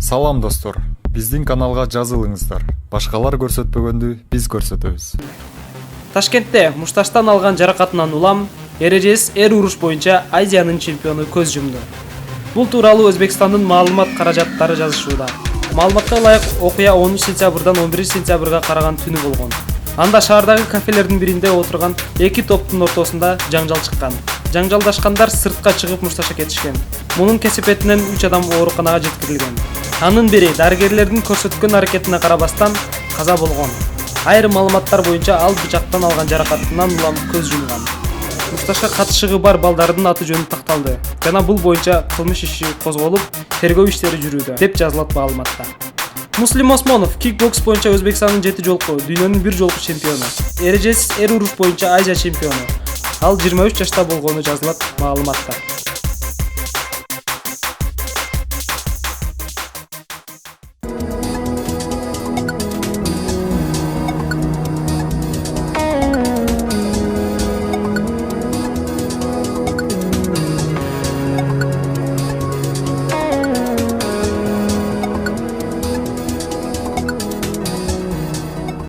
Салам достор, биздин каналга жазылыңыздар. Башкалар көрсөтпөгөндү биз көрсөтөбүз. Ташкентте мушташтан алган жаракатынан улам эрежесиз эр уруш боюнча Азиянын чемпиону көз жумду. Бул тууралуу Өзбекстандын маалымат каражаттары жазышууда. Маалыматка ылайык окуя 10 сентябрдан 11 сентябрга караган түнү болгон. Анда шаардагы кафелердин биринде отурган эки топтун ортосунда жаңжал чыккан. Жаңжалдашкандар сыртка чыгып мушташа кетишкен. Мунун кесепетинен 3 адам ооруканага жеткирилген. Анын бири дарыгерлердин көрсөткөн аракетине карабастан каза болгон. Айрым маалыматтар боюнча ал бычактан алган жаракатынан улам көз жумган. Мушташка катышыгы бар балдардын аты жөнү такталды жана бул боюнча кылмыш иши козголуп, тергөө иштери жүрүүдө, деп жазылат маалыматта. Муслим Осмонов кикбокс боюнча Өзбекстандын 7 жолку, дүйнөнүн 1 жолку чемпиону. Эрежесиз эр уруш боюнча Азия чемпиону. Ал 23 жашта болгону жазылат маалыматта.